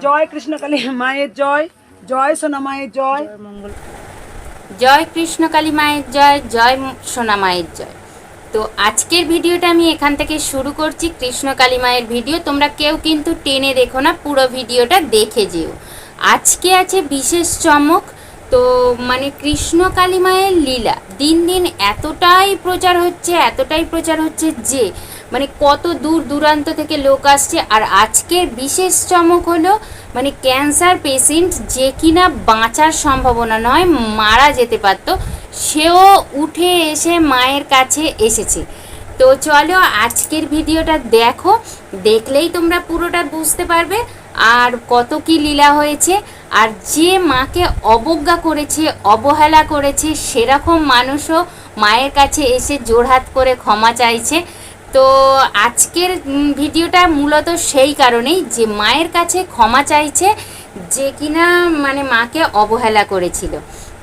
জয় কৃষ্ণকালী মায়ের জয়, জয় সোনা মায়ের জয়, জয় কৃষ্ণকালী মায়ের জয়, জয় সোনা মায়ের জয়। তো আজকের ভিডিওটা আমি এখান থেকে শুরু করছি। কৃষ্ণকালী মায়ের ভিডিও তোমরা কেউ কিন্তু টেনে দেখো না, পুরো ভিডিওটা দেখে যেও। আজকে আছে বিশেষ চমক। তো মানে কৃষ্ণকালী মায়ের লীলা দিন দিন এতটাই প্রচার হচ্ছে যে মানে কত দূর দূরান্ত থেকে লোক আসছে। আর আজকের বিশেষ চমক হলো মানে ক্যান্সার পেশেন্ট যে কিনা বাঁচার সম্ভাবনা নয়, মারা যেতে পারতো, সেও উঠে এসে মায়ের কাছে এসেছে। তো চলো আজকের ভিডিওটা দেখো, দেখলেই তোমরা পুরোটা বুঝতে পারবে আর কত কি লীলা হয়েছে। আর যে মাকে অবজ্ঞা করেছে, অবহেলা করেছে, সেরকম মানুষও মায়ের কাছে এসে জোড়হাত করে ক্ষমা চাইছে। তো আজকের ভিডিওটা মূলত সেই কারণেই যে মায়ের কাছে ক্ষমা চাইছে যে কিনা মানে মাকে অবহেলা করেছিল,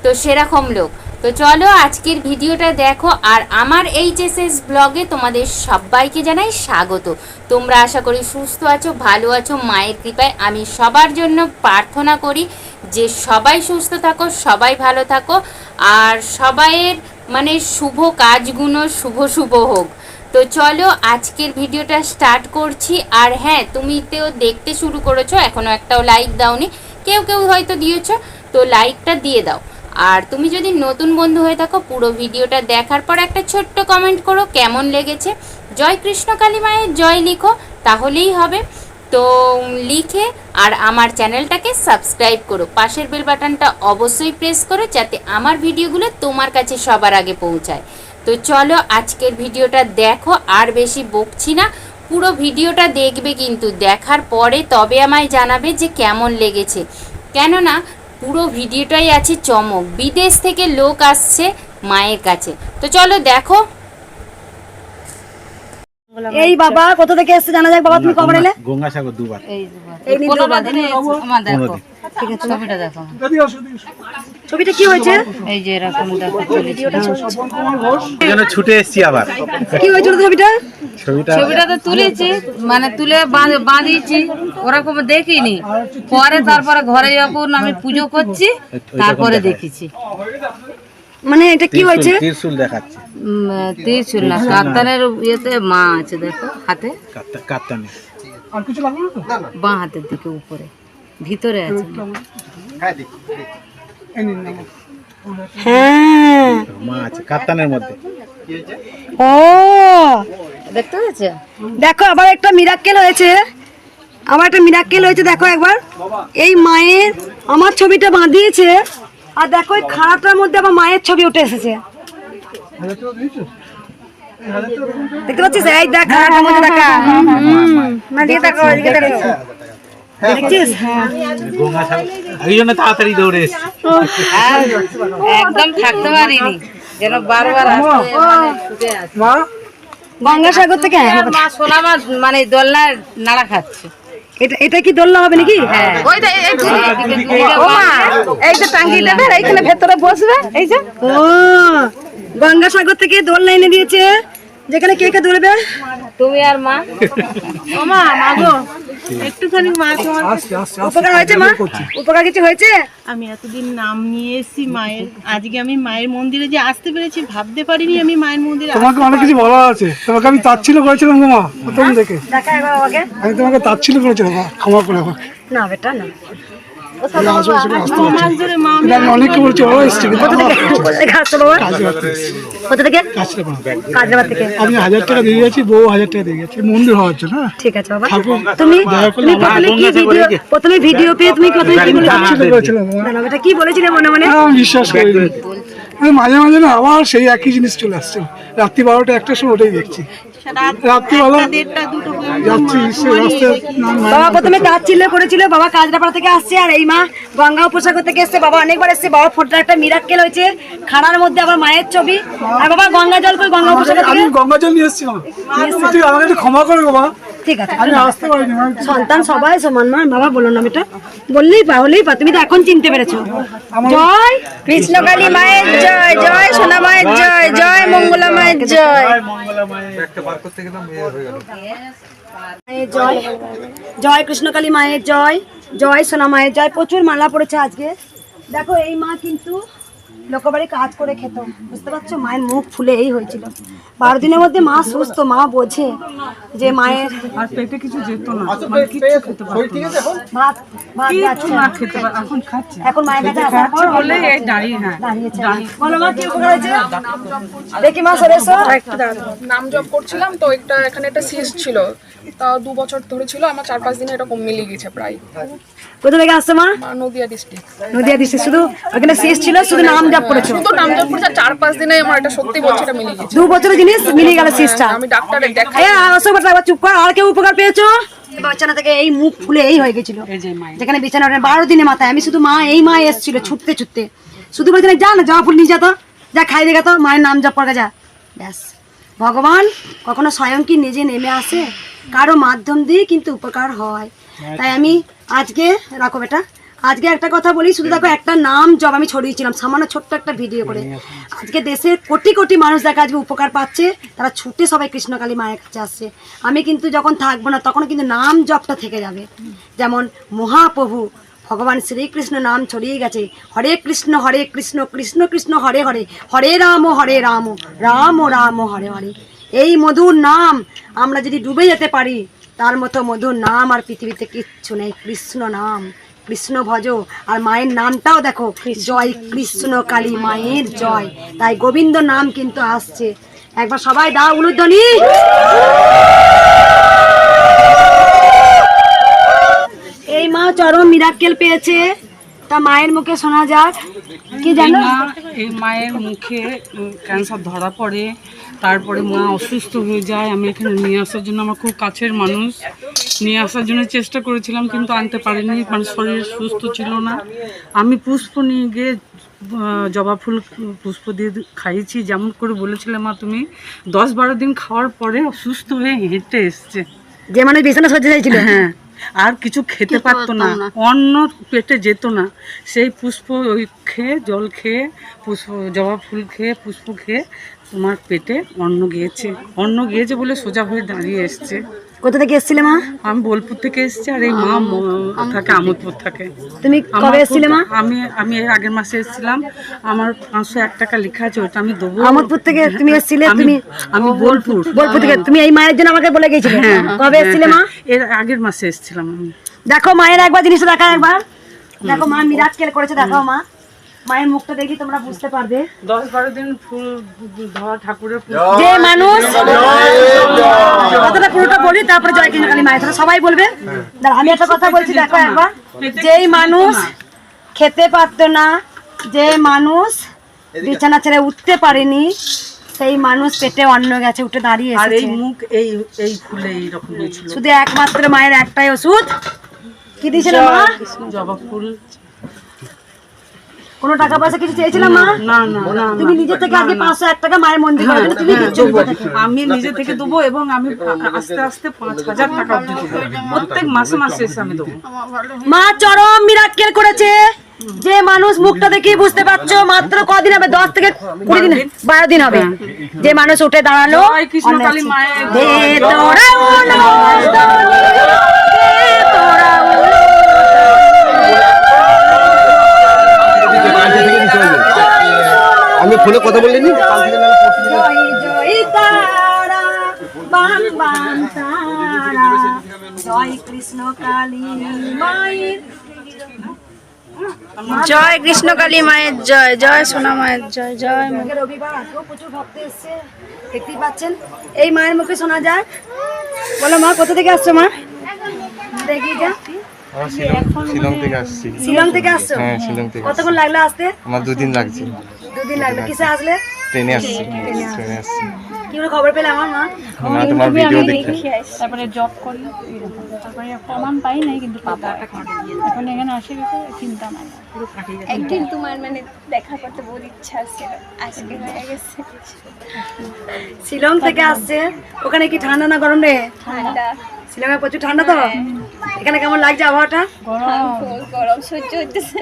তো সেরকম লোক। তো চলো আজকের ভিডিওটা দেখো। আর আমার এইচএসএস ব্লগে তোমাদের সবাইকে জানাই স্বাগত। তোমরা আশা করি সুস্থ আছো, ভালো আছো। মায়ের কৃপায় আমি সবার জন্য প্রার্থনা করি যে সবাই সুস্থ থাকো, সবাই ভালো থাকো, আর সবাইয়ের মানে শুভ কাজগুলো শুভ হোক। তো চলো আজকের ভিডিওটা স্টার্ট করছি। আর হ্যাঁ, তুমি তো দেখতে শুরু করেছো, এখনও একটাও লাইক দাওনি, কেউ হয়তো দিয়েছো, তো লাইকটা দিয়ে দাও। আর তুমি যদি নতুন বন্ধু হয়ে থাকো, পুরো ভিডিওটা দেখার পর একটা ছোট্ট কমেন্ট করো কেমন লেগেছে। জয় কৃষ্ণকালী মায়ের জয় লিখো, তাহলেই হবে। তো লিখে আর আমার চ্যানেলটাকে সাবস্ক্রাইব করো, পাশের বেল বাটনটা অবশ্যই প্রেস করো যাতে আমার ভিডিওগুলো তোমার কাছে সবার আগে পৌঁছায়। তো চলো আজকের ভিডিওটা দেখো, আর বেশি বকছি না, পুরো ভিডিওটা দেখবে, কিন্তু দেখার পরে তবে আমায় জানাবে যে কেমন লেগেছে। কেননা পুরো ভিডিওটাই আছে চমক, বিদেশ থেকে লোক আসছে মায়ের কাছে। তো চলো দেখো। এই বাবা কোথা থেকে এসেছে জানা যাক। বাবা তুমি কবে এলে? গঙ্গাসাগর দুবার। এই নিন দুবার। আমার দেখো ঠিক আছে ছবিটা দেখো, ছবিটা কি হয়েছে? এই যে এরকম দেখো যেন ছুটে এসেছি আবার। কি হয়েছিল ছবিটা? ছবিটা তো তুলেছি, মানে তুলে বাঁধিয়েছি, ওরকম দেখিনি। তারপরে ঘরে যখন আমি পুজো করছি তারপরে দেখেছি। মানে এটা কি হয়েছে? ত্রিশূল দেখাচ্ছে। ত্রিশূল না, কাতানের ইয়েতে মা আছে দেখো, হাতে কাপ্তানি। বাঁ হাতের দিকে উপরে ভিতরে আছে। হ্যাঁ মা আছে কাপ্তানের মধ্যে। ও দেখতে পেয়েছে? দেখো আবার একটা মিরাক্কেল হয়েছে, দেখো একবার। এই মায়ের আমার ছবিটা বাঁধিয়েছে, আর দেখো এই খাড়াটার মধ্যে আবার মায়ের ছবি উঠে এসেছে। দেখতে পাচ্ছিস? এই দেখ খাড়াটার মধ্যে দেখা। এদিকে দেখো, এদিকে দেখো। দেখছিস? এই জন্য তাড়াতাড়ি দৌড়ে এসেছি। একদম থাকতে পারিনি, যেন বারবার ছুটে আসে। গঙ্গাসাগর থেকে মা সোনা মা মানে দোলনায় নাড়া খাচ্ছে। এটা কি দোলনা হবে নাকি? এই যে টাঙ্গি দেবে, এইখানে ভেতরে বসবে। এই যে ও গঙ্গাসাগর থেকে দোলনা এনে দিয়েছে, যেখানে কে কে দৌড়বে। তুমি আর মা। মা মাগো একটুখানি মা তোমার উপকার হয়েছে? মা উপকার কিছু হয়েছে? আমি এতদিন নাম নিয়ে এসেছি মায়ের, আজকে আমি মায়ের মন্দিরে যে আসতে পেরেছি ভাবতে পারিনি আমি মায়ের মন্দিরে। তোমাকে অনেক কিছু বলা আছে, তোমাকে আমি তাচ্ছিল্য করেছিলাম গো মা প্রথম থেকে। দেখা একবার বাবাকে। আমি তোমাকে তাচ্ছিল্য করেছিলাম মা, ক্ষমা করে আমাকে। না বেটা না, মাস ধরে মা কিন্তু আমি অনেককে বলছি ওরা এসছে, কিন্তু কোথা থেকে আসছো বাবা? কোথা থেকে? কাজরাবাদ থেকে। আমি 1000 টাকা দিয়ে গেছি, বউ 1000 টাকা দিয়ে গেছি মন্দির হওয়ার জন্য। হ্যাঁ ঠিক আছে বাবা। ঠাকুর তুমি দয়া করলে প্রথমে ভিডিও পেয়ে তুমি প্রথমে কি বলে? তাচ্ছিল্য করেছিলাম মা। না বেটা কি বলেছিলে মনে মনে? আমি বিশ্বাস করিনি। আমি মাঝে মাঝে না আবার সেই একই জিনিস চলে আসছে, রাত্রি 12টা 1টার সময় ওটাই দেখছি। রাত্রিবেলা যাচ্ছি রাস্তায়। বাবা প্রথমে তাচ্ছিল্য করেছিল, বাবা কাজরাপাড়া থেকে আসছে, আর এই মা গঙ্গা উপসাগর থেকে এসছে। বাবা অনেকবার এসছে, বাবা ফোনটা একটা মিরাক্কেল হয়েছে, খাড়ার মধ্যে আবার মায়ের ছবি। আর বাবা গঙ্গা জল কই? গঙ্গা উপসাগর আমি থেকে গঙ্গা জল নিয়ে এসেছিলাম, তুই আমাকে একটু ক্ষমা করে গো মা, ঠিক আছে। আমি আসতে পারিনি। সন্তান সবাই সমান মা, বাবা বলো না বেটা, বললেই পা তুমি তো এখন চিনতে পেরেছো। জয় কৃষ্ণকালী মায়ের জয়, জয় সোনা মায়ের জয়, জয় মঙ্গলা মায়ের জয়। মায়ের জয়, জয় কৃষ্ণকালী মায়ের জয়, জয় সোনা মায়ের জয়। প্রচুর মালা পড়েছে আজকে। দেখো এই মা কিন্তু লোকবাড়ি কাজ করে খেত, বুঝতে পারছো? মায়ের মুখ ফুলে এই হয়েছিল। 12 দিনের মধ্যে মা সুস্থ, মা বোঝে যে মায়ের আর পেটে কিছু যেত না, মানে কিছু খেতে পারতো না। ভাত ভাত যাচ্ছে না। খেতে পার এখন খাচ্ছে, এখন মায়ের কাছে আসার পর বলে এই দাঁড়িয়ে দাঁড়িয়েছে। বলো মা কি উপকার হয়েছে? দেখি মা সরে এসো। নাম জপ করছিলাম তো এখানে একটা সিস্ট ছিল, তা 2 বছর ধরে ছিল। আমার 4-5 দিনে এরকম মিলে গেছে প্রায়। কোথা থেকে আসছো মা? নদিয়া ডিস্ট্রিক্ট। নদিয়া দিচ্ছে। শুধু ওখানে শেষ ছিল, শুধু নাম জপ করেছো? শুধু নাম জপ করেছে, 4-5 দিনে আমার এটা সত্যি বলছি এটা মিলে গেছে। 2 বছরের জিনিস মিলে গেল শেষটা। আমি ডাক্তারের দেখাই। আসো বাচ্চা, একবার চুপ কর। আর কেউ উপকার পেয়েছো? বাচ্চাটা থেকে এই মুখ ফুলে এই হয়ে গেছিল, যেখানে বিছানা 12 দিনের মাথায়। আমি শুধু মা, এই মা এসেছিল ছুটতে ছুটতে, শুধু বলছিল যা না জবা ফুল নিয়ে যা, তো যা খাই দেখা তো মায়ের নাম জপ করে যা। ব্যাস, ভগবান কখনো স্বয়ং কি নিজে নেমে আসে? কারো মাধ্যম দিয়ে কিন্তু উপকার হয়। তাই আমি আজকে, রাখো বেটা, আজকে একটা কথা বলি, শুধু দেখো একটা নাম জব আমি ছড়িয়েছিলাম সামান্য ছোট্ট একটা ভিডিও করে। আজকে দেশের কোটি কোটি মানুষ দেখা আজকে উপকার পাচ্ছে, তারা ছুটে সবাই কৃষ্ণকালী মায়ের কাছে আসছে। আমি কিন্তু যখন থাকবো না তখন কিন্তু নাম জপটা থেকে যাবে। যেমন মহাপ্রভু ভগবান শ্রীকৃষ্ণ নাম ছড়িয়ে গেছে, হরে কৃষ্ণ কৃষ্ণ কৃষ্ণ হরে হরে, হরে রাম রাম রাম হরে হরে। এই মধুর নাম আমরা যদি ডুবে যেতে পারি, তার মতো মধুর নাম আর পৃথিবীতে কিচ্ছু নেই। কৃষ্ণ নাম, কৃষ্ণ ভজ। আর মায়ের নামটাও দেখো, জয় কৃষ্ণ কালী মায়ের জয়। তাই গোবিন্দ নাম কিন্তু আসছে। একবার সবাই দাও উলুধ্বনি। এই মা চরম মিরাক্কেল পেয়েছে, তা মায়ের মুখে শোনা যাক। কি জানো? এই মায়ের মুখে ক্যান্সার ধরা পড়ে, তারপরে মা অসুস্থ হয়ে যায়। আমি এখানে নিয়ে আসার জন্য, আমার খুব কাছের মানুষ, নিয়ে আসার জন্য চেষ্টা করেছিলাম কিন্তু আনতে পারিনি, মানে শরীর সুস্থ ছিল না। আমি পুষ্প নিয়ে গিয়ে জবা ফুল পুষ্প দিয়ে খাইয়েছি, যেমন করে বলেছিলে মা তুমি। 10-12 দিন খাওয়ার পরে অসুস্থ হয়ে হেঁটে এসছে। যে মানে বিছানা সজ্জা চাইছিল, হ্যাঁ, আর কিছু খেতে পারতো না, অন্ন পেটে যেত না। সেই পুষ্প ওই খেয়ে, জল খেয়ে, পুষ্প জবা ফুল খেয়ে, পুষ্প খেয়ে তোমার পেটে অন্ন গিয়েছে বলে সোজা হয়ে দাঁড়িয়ে এসছে। কোথা থেকে এসেছিলে মা? আমি বোলপুর থেকে এসেছি, আর এই মা থাকে আমোদপুর থাকে। তুমি কবে এসেছিলে মা? আমি এর আগের মাসে এসেছিলাম। আমার 501 টাকা লেখা আছে, ওটা আমি দেবো। আমোদপুর থেকে তুমি এসেছিলে? আমি বোলপুর থেকে। তুমি এই মায়ের জন্য আমাকে বলে গেছিলে? কবে এসেছিলে মা? এর আগের মাসে এসেছিলাম আমি। দেখো মায়ের একবার জিনিসটা দেখা, একবার দেখো মা মিরাক্কেল করেছে। দেখাও মা, মায়ের মুখটা দেখি তোমরা বুঝতে পারবে। 10-12 দিন ফুল ধোয়া ঠাকুরের যে মানুষ, কথাটা পুরোটা বলি তারপরে জয় কৃষ্ণকালী মায়ের সবাই বলবে। আমি একটা কথা বলছি, দেখো একবার। যেই মানুষ খেতে পারতো না, যে মানুষ বিছানা ছেড়ে উঠতে পারেনি, সেই মানুষ পেটে অন্ন গেছে, উঠে দাঁড়িয়ে আর এই এসেছে। মুখ এই ফুলে এইরকম হয়েছিল। শুধু একমাত্র মায়ের একটাই ওষুধ। কি দিয়েছিল মা? জবা ফুল। কোনো টাকা পয়সা কিছু চেয়েছিলাম মা? না না না, তুমি নিজে থেকে আজকে 501 টাকা মায়ের মন্দির করার জন্য তুমি দিচ্ছ। আমি নিজে থেকে দেবো, এবং আমি আস্তে আস্তে 5000 টাকা দেবো প্রত্যেক মাসে এসে আমি দেবো। মা চরম মিরাক্কেল করেছে। যে মানুষ মুখটা দেখে বুঝতে পারছো, মাত্র কদিন হবে, 10 থেকে 20 দিন, 12 দিন হবে, যে মানুষ উঠে দাঁড়ালো। জয় কৃষ্ণকালী মায়ের দে তোরা উলুধ্বনি, দে তোরা আমি ফোনে কথা বলিনি। জয় জয় তারা, বান বান তারা, জয় কৃষ্ণ কালী মায়ের জয় কৃষ্ণকালী মায়ের জয়, জয় সোনা মায়ের জয়, জয় মা। রবিবার আজকেও প্রচুর ভক্ত এসছে, দেখতেই পাচ্ছেন। এই মায়ের মুখে শোনা যাক। বলো মা, কোথা থেকে আসছো মা? দেখি যা। শিলং থেকে আসছি। শিলং থেকে আসছো? হ্যাঁ, শিলং থেকে। কতক্ষণ লাগলো আসতে? আমার 2 দিন লাগছে। 2 দিন লাগলো। কিসে আসলে? ট্রেনে আসছি। ট্রেনে আসছি। কি করে খবর পেলে আমার মা? না, তোমার ভিডিও দেখে। তারপরে জব করি, তারপরে প্রমাণ পাই নাই, কিন্তু পাবো এখন এখানে আসে গেছে, চিন্তা নাই। একদিন তোমার মানে দেখা করতে বহুত ইচ্ছা ছিল, আজকে হয়ে গেছে। শিলং থেকে আসছে। ওখানে কি ঠান্ডা না গরম রে? ঠান্ডা। শিলং এ প্রচুর ঠান্ডা তো। এখানে কেমন লাগছে আবহাওয়াটা? গরম সহ্য হইতেছে।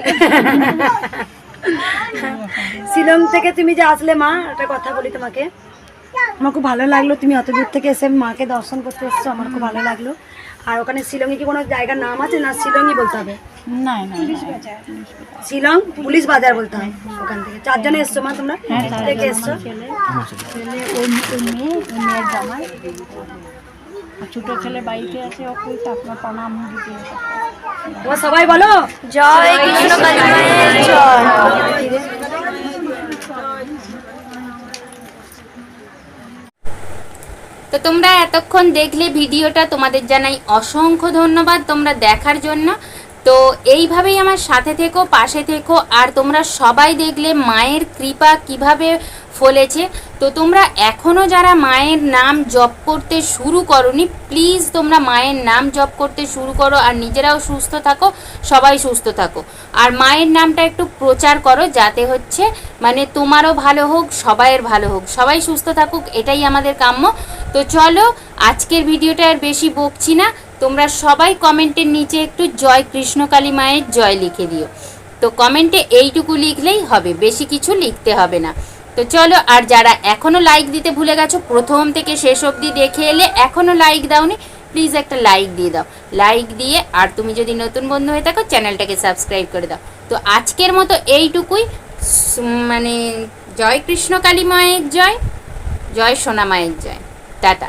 শিলং থেকে তুমি যে আসলে মা, একটা কথা বলি তোমাকে। আমার খুব ভালো লাগলো, তুমি অত দূর থেকে এসে মাকে দর্শন করতে এসছো, আমার খুব ভালো লাগলো। আর ওখানে শিলংয়ে কি কোনো জায়গার নাম আছে না শিলংই বলতে হবে? না শিলং পুলিশ বাজার বলতে হয়। ওখান থেকে 4 জনে এসছো মা তোমরা? থেকে এসছো? ছেলে ওই মেয়ের জামাই, আর ছোট ছেলে বাড়িতে আছে, ওকে আপনার প্রণাম দিতে। তোমরা সবাই বলো জয় কৃষ্ণ কালী মায়ের জয়। তো তোমরা এতক্ষণ দেখলে ভিডিওটা, তোমাদের জানাই অসংখ্য ধন্যবাদ তোমরা দেখার জন্য। তো এইভাবেই আমার সাথে থেকো, পাশে থেকো। আর তোমরা সবাই দেখলে মায়ের কৃপা কিভাবে ফলেছে। তো তোমরা এখনও যারা মায়ের নাম জপ করতে শুরু করোনি, প্লিজ তোমরা মায়ের নাম জপ করতে শুরু করো। আর নিজেরাও সুস্থ থাকো, সবাই সুস্থ থাকো। আর মায়ের নামটা একটু প্রচার করো, যাতে হচ্ছে মানে তোমারও ভালো হোক, সবাইয়ের ভালো হোক, সবাই সুস্থ থাকুক, এটাই আমাদের কাম্য। তো চলো, আজকের ভিডিওটা আর বেশি বকছি না। তোমরা সবাই কমেন্টের নিচে একটু জয় কৃষ্ণকালী মায়ের জয় লিখে দিও। তো কমেন্টে এইটুকু লিখলেই হবে, বেশি কিছু লিখতে হবে না। তো চলো, আর যারা এখনও লাইক দিতে ভুলে গেছো, প্রথম থেকে শেষ অবধি দেখে এলে এখনও লাইক দাওনি, প্লিজ একটা লাইক দিয়ে দাও। লাইক দিয়ে, আর তুমি যদি নতুন বন্ধু হয়ে থাকো চ্যানেলটাকে সাবস্ক্রাইব করে দাও। তো আজকের মতো এইটুকুই। মানে জয় কৃষ্ণকালী মায়ের জয়, জয় সোনা মায়ের জয়। টাটা।